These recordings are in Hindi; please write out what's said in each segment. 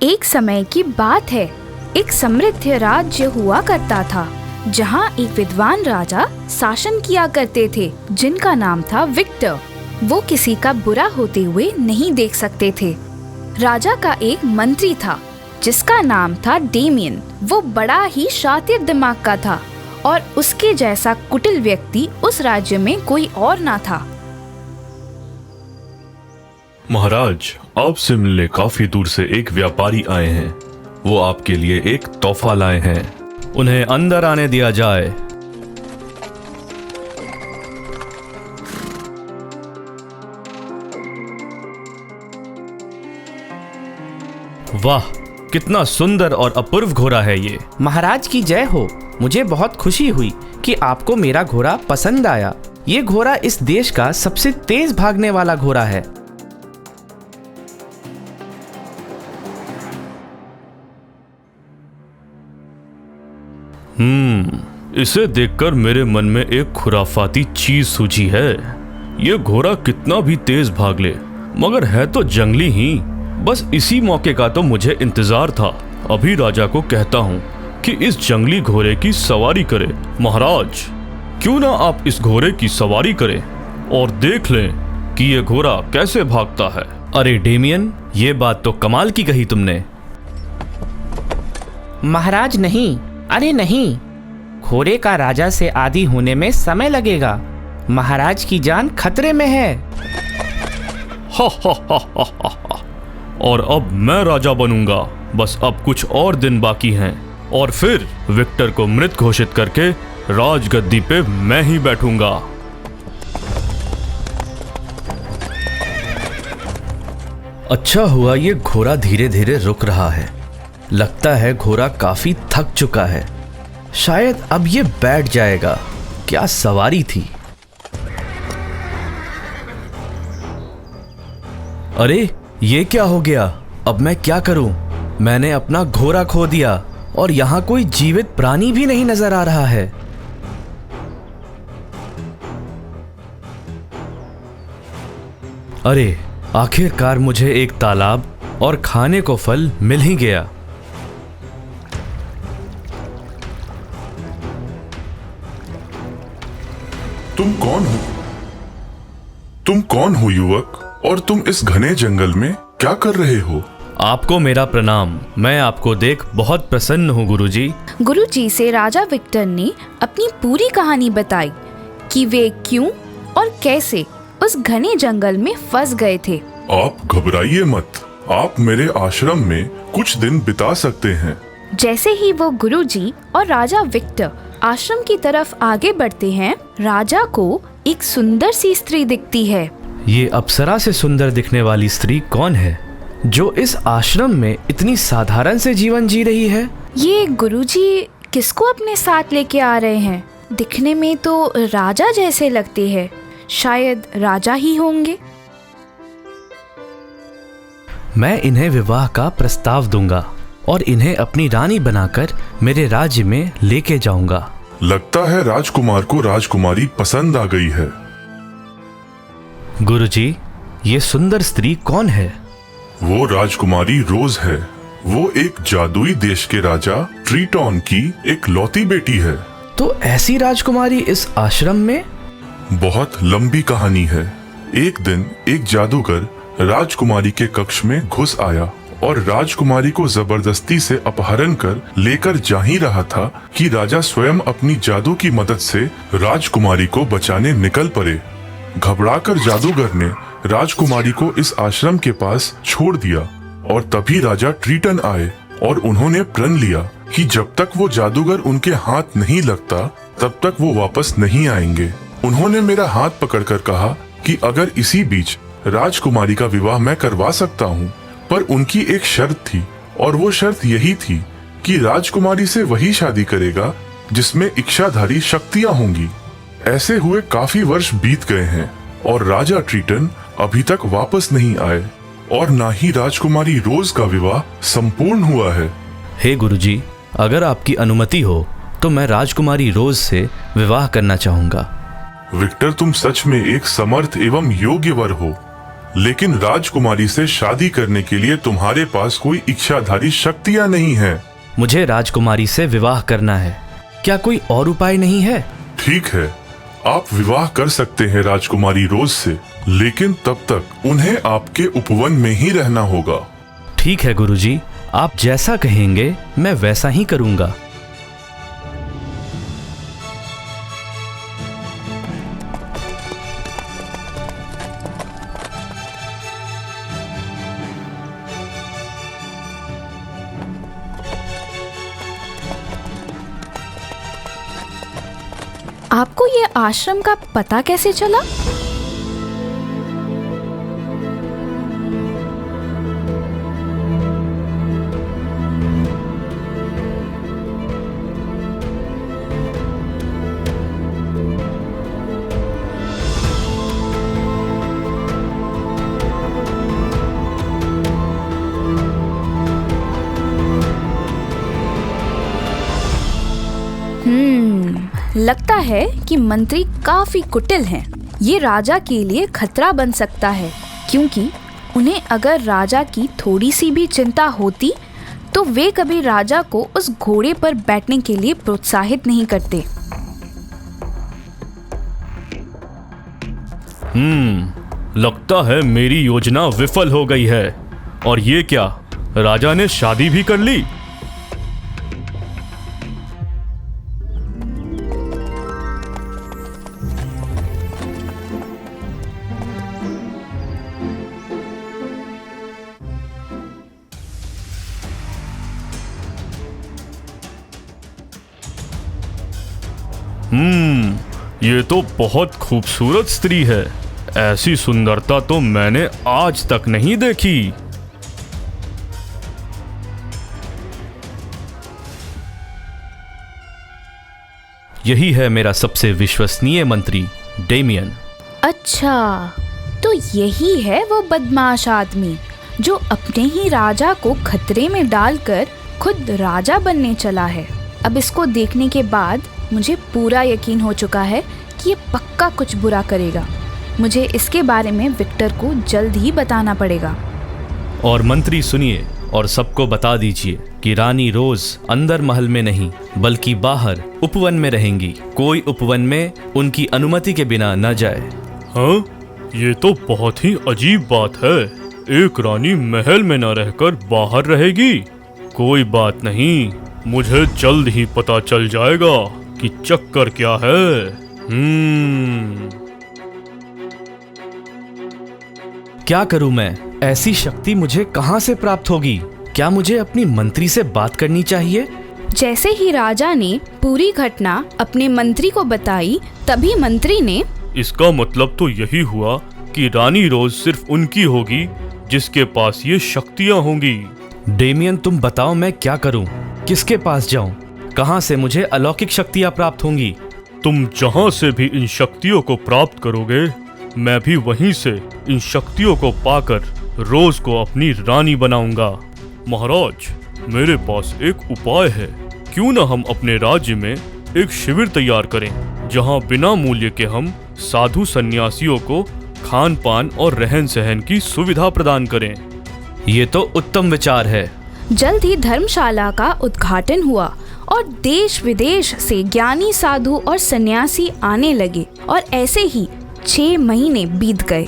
एक समय की बात है, एक समृद्ध राज्य हुआ करता था जहाँ एक विद्वान राजा शासन किया करते थे जिनका नाम था विक्टर। वो किसी का बुरा होते हुए नहीं देख सकते थे। राजा का एक मंत्री था जिसका नाम था डेमियन। वो बड़ा ही शातिर दिमाग का था और उसके जैसा कुटिल व्यक्ति उस राज्य में कोई और ना था। महाराज, आपसे मिलने काफी दूर से एक व्यापारी आए हैं। वो आपके लिए एक तोहफा लाए हैं। उन्हें अंदर आने दिया जाए। वाह, कितना सुंदर और अपूर्व घोड़ा है ये। महाराज की जय हो। मुझे बहुत खुशी हुई कि आपको मेरा घोड़ा पसंद आया। ये घोड़ा इस देश का सबसे तेज भागने वाला घोड़ा है। इसे देखकर मेरे मन में एक खुराफाती चीज सूझी है। ये घोड़ा कितना भी तेज भाग ले, मगर है तो जंगली ही। बस इसी मौके का तो मुझे इंतजार था। अभी राजा को कहता हूँ कि इस जंगली घोड़े की सवारी करे। महाराज, क्यों ना आप इस घोड़े की सवारी करें और देख लें कि ये घोड़ा कैसे भागता है। अरे डेमियन, ये बात तो कमाल की कही तुमने। महाराज नहीं, अरे नहीं, घोड़े का राजा से आदी होने में समय लगेगा। महाराज की जान खतरे में है। हा हा हा हा हा हा। और अब मैं राजा बनूंगा। बस अब कुछ और दिन बाकी हैं और फिर विक्टर को मृत घोषित करके राजगद्दी पे मैं ही बैठूंगा। अच्छा हुआ ये घोड़ा धीरे धीरे रुक रहा है। लगता है घोड़ा काफी थक चुका है। शायद अब ये बैठ जाएगा। क्या सवारी थी। अरे ये क्या हो गया। अब मैं क्या करूं। मैंने अपना घोड़ा खो दिया और यहाँ कोई जीवित प्राणी भी नहीं नजर आ रहा है। अरे आखिरकार मुझे एक तालाब और खाने को फल मिल ही गया। तुम कौन हो? तुम कौन हो युवक? और तुम इस घने जंगल में क्या कर रहे हो? आपको मेरा प्रणाम। मैं आपको देख बहुत प्रसन्न हूँ गुरुजी। गुरुजी से राजा विक्टर ने अपनी पूरी कहानी बताई कि वे क्यों और कैसे उस घने जंगल में फंस गए थे। आप घबराइए मत। आप मेरे आश्रम में कुछ दिन बिता सकते हैं। जैसे ही वो गुरुजी और राजा विक्टर आश्रम की तरफ आगे बढ़ते हैं, राजा को एक सुंदर सी स्त्री दिखती है। ये अप्सरा से सुंदर दिखने वाली स्त्री कौन है जो इस आश्रम में इतनी साधारण से जीवन जी रही है? ये गुरुजी किसको अपने साथ लेके आ रहे हैं? दिखने में तो राजा जैसे लगते हैं। शायद राजा ही होंगे। मैं इन्हें विवाह का प्रस्ताव दूंगा और इन्हें अपनी रानी बनाकर मेरे राज्य में लेके जाऊंगा। लगता है राजकुमार को राजकुमारी पसंद आ गई है। गुरुजी, ये सुंदर स्त्री कौन है? वो राजकुमारी रोज है। वो एक जादुई देश के राजा ट्रीटॉन की एक लौती बेटी है। तो ऐसी राजकुमारी इस आश्रम में? बहुत लंबी कहानी है। एक दिन एक जादूगर राजकुमारी के कक्ष में घुस आया और राजकुमारी को जबरदस्ती से अपहरण कर लेकर जा ही रहा था कि राजा स्वयं अपनी जादू की मदद से राजकुमारी को बचाने निकल पड़े। घबराकर जादूगर ने राजकुमारी को इस आश्रम के पास छोड़ दिया और तभी राजा ट्रीटन आए और उन्होंने प्रण लिया कि जब तक वो जादूगर उनके हाथ नहीं लगता तब तक वो वापस नहीं आएंगे। उन्होंने मेरा हाथ पकड़कर कहा कि अगर इसी बीच राजकुमारी का विवाह मैं करवा सकता हूँ, पर उनकी एक शर्त थी और वो शर्त यही थी कि राजकुमारी से वही शादी करेगा जिसमें इच्छाधारी शक्तियाँ होंगी। ऐसे हुए काफी वर्ष बीत गए हैं और राजा ट्रीटन अभी तक वापस नहीं आए और ना ही राजकुमारी रोज का विवाह संपूर्ण हुआ है। हे गुरुजी, अगर आपकी अनुमति हो तो मैं राजकुमारी रोज से विवाह करना चाहूंगा। विक्टर, तुम सच में एक समर्थ एवं योग्य वर हो। लेकिन राजकुमारी से शादी करने के लिए तुम्हारे पास कोई इच्छाधारी शक्तियाँ नहीं है। मुझे राजकुमारी से विवाह करना है, क्या कोई और उपाय नहीं है? ठीक है, आप विवाह कर सकते हैं राजकुमारी रोज से, लेकिन तब तक उन्हें आपके उपवन में ही रहना होगा। ठीक है गुरुजी, आप जैसा कहेंगे मैं वैसा ही करूंगा। आपको ये आश्रम का पता कैसे चला? लगता है कि मंत्री काफी कुटिल हैं। ये राजा के लिए खतरा बन सकता है, क्योंकि उन्हें अगर राजा की थोड़ी सी भी चिंता होती तो वे कभी राजा को उस घोड़े पर बैठने के लिए प्रोत्साहित नहीं करते। लगता है मेरी योजना विफल हो गई है। और ये क्या, राजा ने शादी भी कर ली? ये तो बहुत खूबसूरत स्त्री है। ऐसी सुंदरता तो मैंने आज तक नहीं देखी। यही है मेरा सबसे विश्वसनीय मंत्री, डेमियन। अच्छा, तो यही है वो बदमाश आदमी जो अपने ही राजा को खतरे में डालकर खुद राजा बनने चला है। अब इसको देखने के बाद मुझे पूरा यकीन हो चुका है कि ये पक्का कुछ बुरा करेगा। मुझे इसके बारे में विक्टर को जल्द ही बताना पड़ेगा। और मंत्री सुनिए और सबको बता दीजिए कि रानी रोज अंदर महल में नहीं बल्कि बाहर उपवन में रहेंगी। कोई उपवन में उनकी अनुमति के बिना न जाए। हाँ, ये तो बहुत ही अजीब बात है। एक रानी महल में न रहकर बाहर रहेगी। कोई बात नहीं, मुझे जल्द ही पता चल जाएगा कि चक्कर क्या है। क्या करूं मैं? ऐसी शक्ति मुझे कहां से प्राप्त होगी? क्या मुझे अपनी मंत्री से बात करनी चाहिए? जैसे ही राजा ने पूरी घटना अपने मंत्री को बताई, तभी मंत्री ने, इसका मतलब तो यही हुआ कि रानी रोज सिर्फ उनकी होगी जिसके पास ये शक्तियां होंगी। डेमियन, तुम बताओ मैं क्या करूं? किसके पास जाऊं? कहां से मुझे अलौकिक शक्तियां प्राप्त होंगी? तुम जहां से भी इन शक्तियों को प्राप्त करोगे, मैं भी वहीं से इन शक्तियों को पाकर रोज को अपनी रानी बनाऊंगा। महाराज, मेरे पास एक उपाय है। क्यों न हम अपने राज्य में एक शिविर तैयार करें, जहां बिना मूल्य के हम साधु सन्यासियों को खान पान और रहन सहन की सुविधा प्रदान करें। ये तो उत्तम विचार है। जल्द ही धर्मशाला का उद्घाटन हुआ और देश विदेश से ज्ञानी साधु और सन्यासी आने लगे और ऐसे ही 6 महीने बीत गए।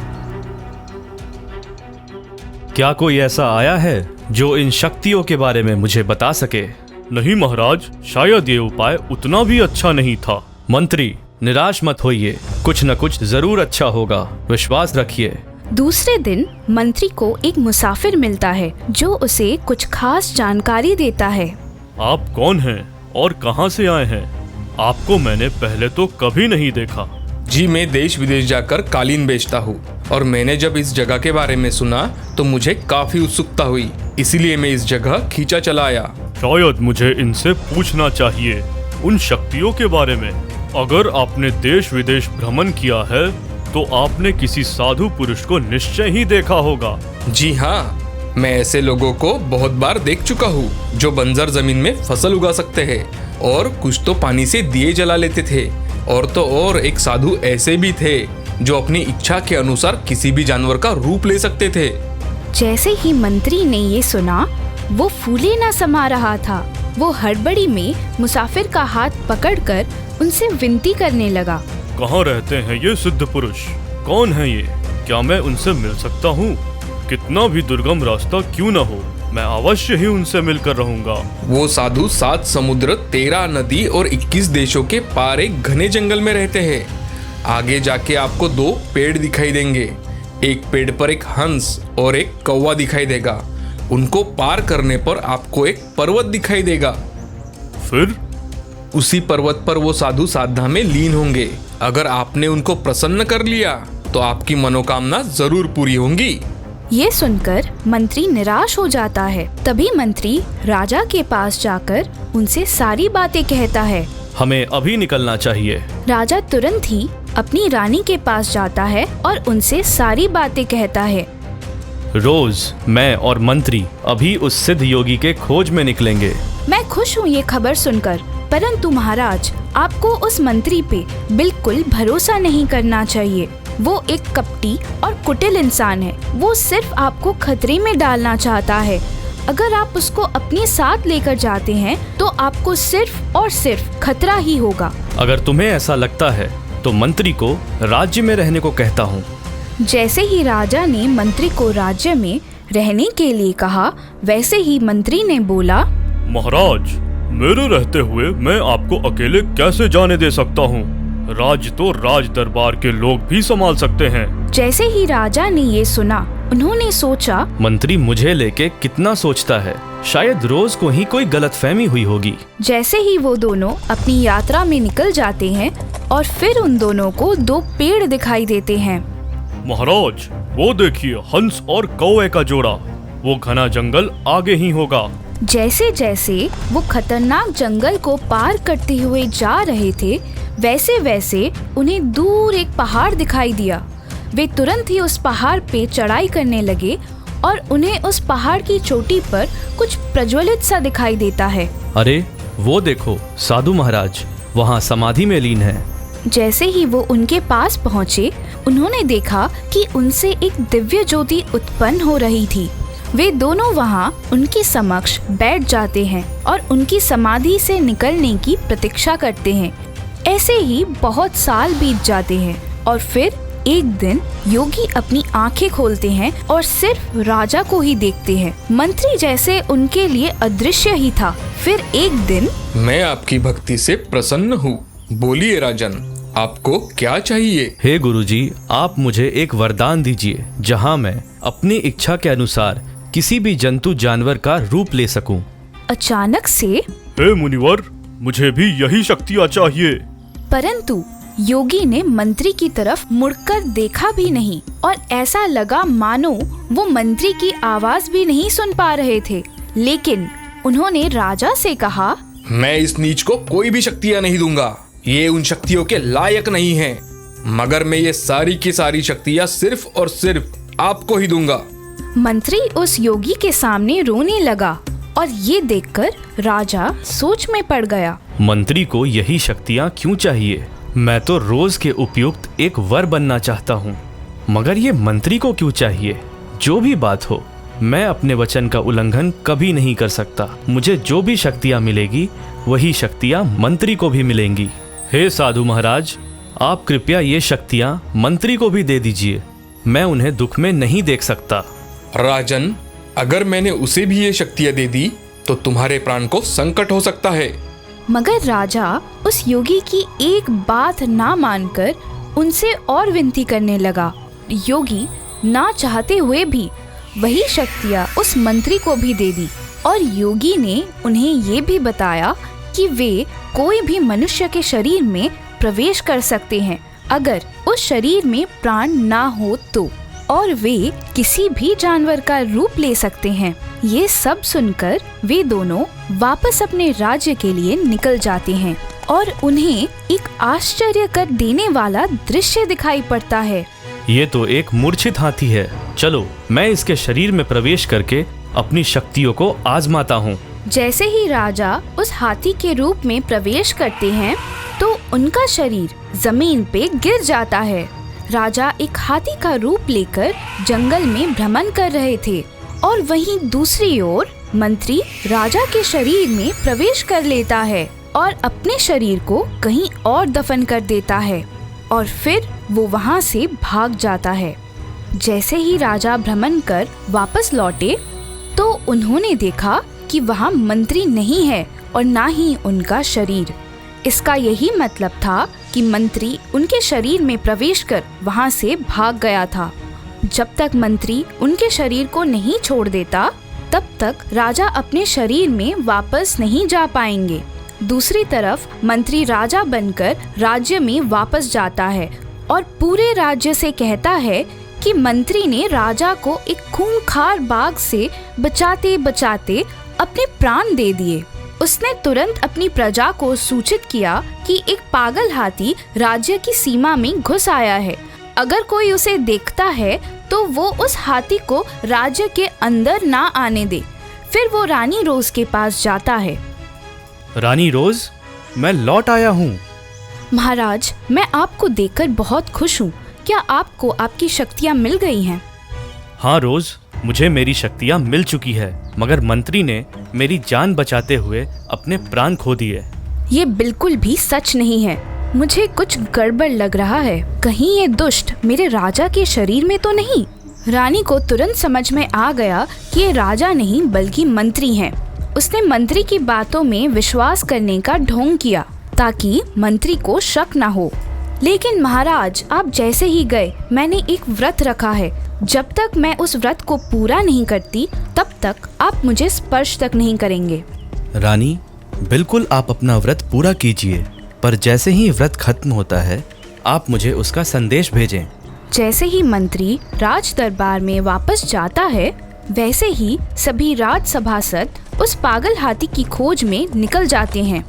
क्या कोई ऐसा आया है जो इन शक्तियों के बारे में मुझे बता सके? नहीं महाराज, शायद ये उपाय उतना भी अच्छा नहीं था। मंत्री, निराश मत होइए, कुछ न कुछ जरूर अच्छा होगा, विश्वास रखिए। दूसरे दिन मंत्री को एक मुसाफिर मिलता है जो उसे कुछ खास जानकारी देता है। आप कौन हैं और कहां से आए हैं? आपको मैंने पहले तो कभी नहीं देखा। जी, मैं देश विदेश जाकर कालीन बेचता हूँ और मैंने जब इस जगह के बारे में सुना तो मुझे काफी उत्सुकता हुई, इसीलिए मैं इस जगह खींचा चला आया। शायद मुझे इनसे पूछना चाहिए उन शक्तियों के बारे में। अगर आपने देश विदेश भ्रमण किया है तो आपने किसी साधु पुरुष को निश्चय ही देखा होगा। जी हाँ, मैं ऐसे लोगों को बहुत बार देख चुका हूँ जो बंजर जमीन में फसल उगा सकते हैं और कुछ तो पानी से दिए जला लेते थे। और तो और एक साधु ऐसे भी थे जो अपनी इच्छा के अनुसार किसी भी जानवर का रूप ले सकते थे। जैसे ही मंत्री ने ये सुना, वो फूले ना समा रहा था। वो हड़बड़ी में मुसाफिर का हाथ पकड़कर उनसे विनती करने लगा। कहाँ रहते हैं ये सिद्ध पुरुष? कौन है ये? क्या मैं उनसे मिल सकता हूँ? कितना भी दुर्गम रास्ता क्यों न हो, मैं अवश्य ही उनसे मिलकर रहूंगा। वो साधु 7 समुद्र, 13 नदी और 21 देशों के पार एक घने जंगल में रहते हैं। आगे जाके आपको 2 पेड़ दिखाई देंगे। एक पेड़ पर एक हंस और एक कौवा दिखाई देगा। उनको पार करने पर आपको एक पर्वत दिखाई देगा। फिर उसी पर्वत पर वो साधु साधना में लीन होंगे। अगर आपने उनको प्रसन्न कर लिया तो आपकी मनोकामना जरूर पूरी होंगी। ये सुनकर मंत्री निराश हो जाता है। तभी मंत्री राजा के पास जाकर उनसे सारी बातें कहता है। हमें अभी निकलना चाहिए। राजा तुरंत ही अपनी रानी के पास जाता है और उनसे सारी बातें कहता है। रोज मैं और मंत्री अभी उस सिद्ध योगी के खोज में निकलेंगे। मैं खुश हूँ ये खबर सुनकर, परंतु महाराज, आपको उस मंत्री पे बिल्कुल भरोसा नहीं करना चाहिए। वो एक कपटी और कुटिल इंसान है। वो सिर्फ आपको खतरे में डालना चाहता है। अगर आप उसको अपने साथ लेकर जाते हैं तो आपको सिर्फ और सिर्फ खतरा ही होगा। अगर तुम्हें ऐसा लगता है तो मंत्री को राज्य में रहने को कहता हूँ। जैसे ही राजा ने मंत्री को राज्य में रहने के लिए कहा, वैसे ही मंत्री ने बोला, महाराज, मेरे रहते हुए मैं आपको अकेले कैसे जाने दे सकता हूँ? राज तो राज दरबार के लोग भी संभाल सकते हैं। जैसे ही राजा ने ये सुना, उन्होंने सोचा, मंत्री मुझे लेके कितना सोचता है, शायद रोज को ही कोई गलतफहमी हुई होगी। जैसे ही वो दोनों अपनी यात्रा में निकल जाते हैं और फिर उन दोनों को 2 पेड़ दिखाई देते हैं। महाराज, वो देखिए, हंस और कौवे का जोड़ा। वो घना जंगल आगे ही होगा। जैसे जैसे वो खतरनाक जंगल को पार करते हुए जा रहे थे, वैसे वैसे उन्हें दूर एक पहाड़ दिखाई दिया। वे तुरंत ही उस पहाड़ पे चढ़ाई करने लगे और उन्हें उस पहाड़ की चोटी पर कुछ प्रज्वलित सा दिखाई देता है। अरे वो देखो, साधु महाराज वहाँ समाधि में लीन है। जैसे ही वो उनके पास पहुँचे, उन्होंने देखा कि उनसे एक दिव्य ज्योति उत्पन्न हो रही थी। वे दोनों वहाँ उनके समक्ष बैठ जाते हैं और उनकी समाधि से निकलने की प्रतीक्षा करते हैं। ऐसे ही बहुत साल बीत जाते हैं और फिर एक दिन योगी अपनी आंखें खोलते हैं और सिर्फ राजा को ही देखते हैं। मंत्री जैसे उनके लिए अदृश्य ही था। फिर एक दिन, मैं आपकी भक्ति से प्रसन्न हूँ। बोलिए राजन, आपको क्या चाहिए? हे गुरुजी, आप मुझे एक वरदान दीजिए जहाँ मैं अपनी इच्छा के अनुसार किसी भी जंतु जानवर का रूप ले सकूं। अचानक से, हे मुनिवर, मुझे भी यही शक्तियाँ चाहिए। परंतु योगी ने मंत्री की तरफ मुड़कर देखा भी नहीं और ऐसा लगा मानो वो मंत्री की आवाज भी नहीं सुन पा रहे थे। लेकिन उन्होंने राजा से कहा, मैं इस नीच को कोई भी शक्तियाँ नहीं दूंगा। ये उन शक्तियों के लायक नहीं है, मगर मैं ये सारी की सारी शक्तियाँ सिर्फ और सिर्फ आपको ही दूंगा। मंत्री उस योगी के सामने रोने लगा और ये देखकर राजा सोच में पड़ गया। मंत्री को यही शक्तियाँ क्यों चाहिए? मैं तो रोज के उपयुक्त एक वर बनना चाहता हूँ, मगर ये मंत्री को क्यों चाहिए? जो भी बात हो, मैं अपने वचन का उल्लंघन कभी नहीं कर सकता। मुझे जो भी शक्तियाँ मिलेगी वही शक्तियाँ मंत्री को भी मिलेंगी। हे साधु महाराज, आप कृपया ये शक्तियाँ मंत्री को भी दे दीजिए। मैं उन्हें दुख में नहीं देख सकता। राजन, अगर मैंने उसे भी ये शक्तियाँ दे दी तो तुम्हारे प्राण को संकट हो सकता है। मगर राजा उस योगी की एक बात ना मानकर उनसे और विनती करने लगा। योगी ना चाहते हुए भी वही शक्तियाँ उस मंत्री को भी दे दी और योगी ने उन्हें ये भी बताया कि वे कोई भी मनुष्य के शरीर में प्रवेश कर सकते हैं अगर उस शरीर में प्राण ना हो तो, और वे किसी भी जानवर का रूप ले सकते हैं। ये सब सुनकर वे दोनों वापस अपने राज्य के लिए निकल जाते हैं और उन्हें एक आश्चर्य कर देने वाला दृश्य दिखाई पड़ता है। ये तो एक मूर्छित हाथी है। चलो, मैं इसके शरीर में प्रवेश करके अपनी शक्तियों को आजमाता हूँ। जैसे ही राजा उस हाथी के रूप में प्रवेश करते हैं तो उनका शरीर जमीन पे गिर जाता है। राजा एक हाथी का रूप लेकर जंगल में भ्रमण कर रहे थे और वहीं दूसरी ओर मंत्री राजा के शरीर में प्रवेश कर लेता है और अपने शरीर को कहीं और दफन कर देता है और फिर वो वहाँ से भाग जाता है। जैसे ही राजा भ्रमण कर वापस लौटे तो उन्होंने देखा कि वहाँ मंत्री नहीं है और ना ही उनका शरीर। इसका यही मतलब था कि मंत्री उनके शरीर में प्रवेश कर वहाँ से भाग गया था। जब तक मंत्री उनके शरीर को नहीं छोड़ देता तब तक राजा अपने शरीर में वापस नहीं जा पाएंगे। दूसरी तरफ मंत्री राजा बनकर राज्य में वापस जाता है और पूरे राज्य से कहता है कि मंत्री ने राजा को एक खूंखार बाघ से बचाते बचाते अपने प्राण दे दिए। उसने तुरंत अपनी प्रजा को सूचित किया कि एक पागल हाथी राज्य की सीमा में घुस आया है। अगर कोई उसे देखता है तो वो उस हाथी को राज्य के अंदर ना आने दे। फिर वो रानी रोज के पास जाता है। रानी रोज, मैं लौट आया हूँ। महाराज, मैं आपको देखकर बहुत खुश हूँ। क्या आपको आपकी शक्तियाँ मिल गई हैं? हाँ रोज, मुझे मेरी शक्तियाँ मिल चुकी है, मगर मंत्री ने मेरी जान बचाते हुए अपने प्राण खो दिए। ये बिल्कुल भी सच नहीं है। मुझे कुछ गड़बड़ लग रहा है। कहीं ये दुष्ट मेरे राजा के शरीर में तो नहीं? रानी को तुरंत समझ में आ गया कि ये राजा नहीं बल्कि मंत्री हैं। उसने मंत्री की बातों में विश्वास करने का ढोंग किया ताकि मंत्री को शक न हो। लेकिन महाराज, आप जैसे ही गए मैंने एक व्रत रखा है। जब तक मैं उस व्रत को पूरा नहीं करती तब तक आप मुझे स्पर्श तक नहीं करेंगे। रानी, बिल्कुल आप अपना व्रत पूरा कीजिए, पर जैसे ही व्रत खत्म होता है आप मुझे उसका संदेश भेजें। जैसे ही मंत्री राज दरबार में वापस जाता है वैसे ही सभी राज सभासद उस पागल हाथी की खोज में निकल जाते हैं।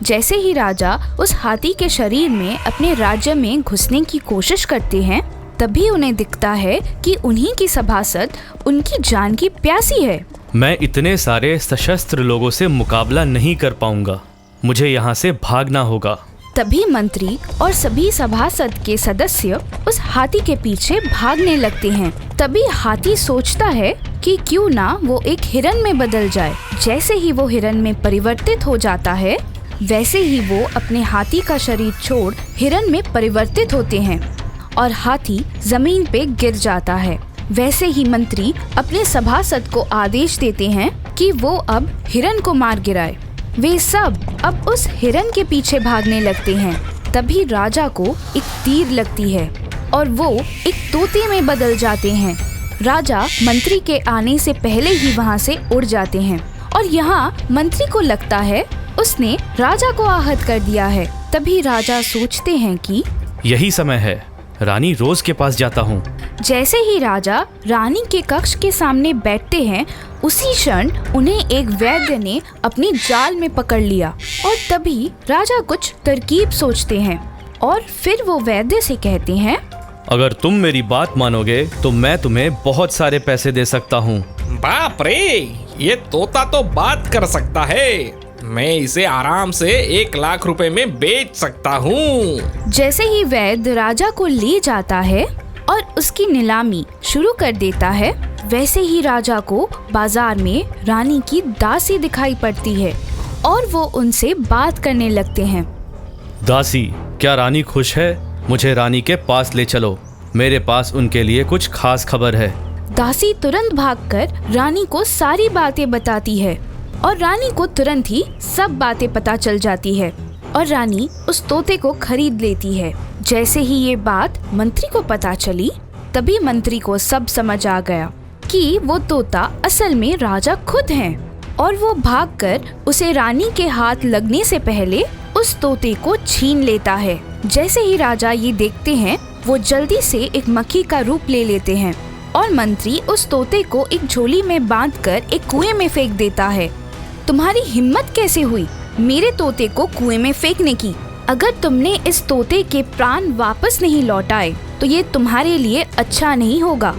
जैसे ही राजा उस हाथी के शरीर में अपने राज्य में घुसने की कोशिश करते हैं तभी उन्हें दिखता है कि उन्हीं की सभासद उनकी जान की प्यासी है। मैं इतने सारे सशस्त्र लोगों से मुकाबला नहीं कर पाऊंगा, मुझे यहाँ से भागना होगा। तभी मंत्री और सभी सभासद के सदस्य उस हाथी के पीछे भागने लगते हैं। तभी हाथी सोचता है कि क्यों ना वो एक हिरन में बदल जाए। जैसे ही वो हिरन में परिवर्तित हो जाता है वैसे ही वो अपने हाथी का शरीर छोड़ हिरन में परिवर्तित होते हैं और हाथी जमीन पे गिर जाता है। वैसे ही मंत्री अपने सभासद को आदेश देते हैं कि वो अब हिरन को मार गिराए। वे सब अब उस हिरन के पीछे भागने लगते हैं। तभी राजा को एक तीर लगती है और वो एक तोते में बदल जाते हैं। राजा मंत्री के आने से पहले ही वहाँ से उड़ जाते हैं और यहाँ मंत्री को लगता है उसने राजा को आहत कर दिया है। तभी राजा सोचते हैं कि यही समय है, रानी रोज के पास जाता हूँ। जैसे ही राजा रानी के कक्ष के सामने बैठते हैं उसी क्षण उन्हें एक वैद्य ने अपनी जाल में पकड़ लिया और तभी राजा कुछ तरकीब सोचते हैं और फिर वो वैद्य से कहते हैं, अगर तुम मेरी बात मानोगे तो मैं तुम्हें बहुत सारे पैसे दे सकता हूँ। बाप रे, ये तोता तो बात कर सकता है। मैं इसे आराम से 1 लाख रुपए में बेच सकता हूँ। जैसे ही वैद्य राजा को ले जाता है और उसकी नीलामी शुरू कर देता है वैसे ही राजा को बाजार में रानी की दासी दिखाई पड़ती है और वो उनसे बात करने लगते हैं। दासी, क्या रानी खुश है? मुझे रानी के पास ले चलो, मेरे पास उनके लिए कुछ खास खबर है। दासी तुरंत भागकर रानी को सारी बातें बताती है और रानी को तुरंत ही सब बातें पता चल जाती है और रानी उस तोते को खरीद लेती है। जैसे ही ये बात मंत्री को पता चली तभी मंत्री को सब समझ आ गया कि वो तोता असल में राजा खुद हैं और वो भागकर उसे रानी के हाथ लगने से पहले उस तोते को छीन लेता है। जैसे ही राजा ये देखते हैं वो जल्दी से एक मक्खी का रूप ले लेते हैं और मंत्री उस तोते को एक झोली में बांधकर एक कुएं में फेंक देता है। तुम्हारी हिम्मत कैसे हुई मेरे तोते को कुएं में फेंकने की? अगर तुमने इस तोते के प्राण वापस नहीं लौटाए तो ये तुम्हारे लिए अच्छा नहीं होगा।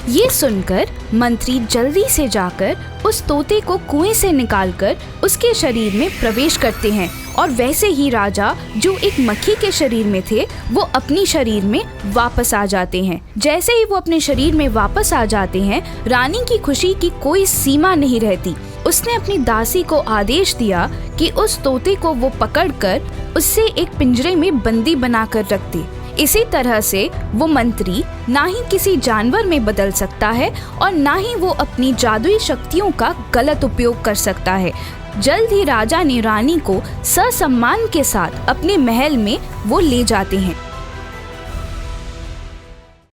ये सुनकर मंत्री जल्दी से जाकर उस तोते को कुएं से निकालकर उसके शरीर में प्रवेश करते हैं और वैसे ही राजा जो एक मक्खी के शरीर में थे वो अपनी शरीर में वापस आ जाते हैं। जैसे ही वो अपने शरीर में वापस आ जाते हैं, रानी की खुशी की कोई सीमा नहीं रहती। उसने अपनी दासी को आदेश दिया कि उस तोते को वो पकड़कर उससे एक पिंजरे में बंदी बनाकर रख दे। इसी तरह से वो मंत्री ना ही किसी जानवर में बदल सकता है और ना ही वो अपनी जादुई शक्तियों का गलत उपयोग कर सकता है। जल्द ही राजा ने रानी को ससम्मान के साथ अपने महल में वो ले जाते हैं।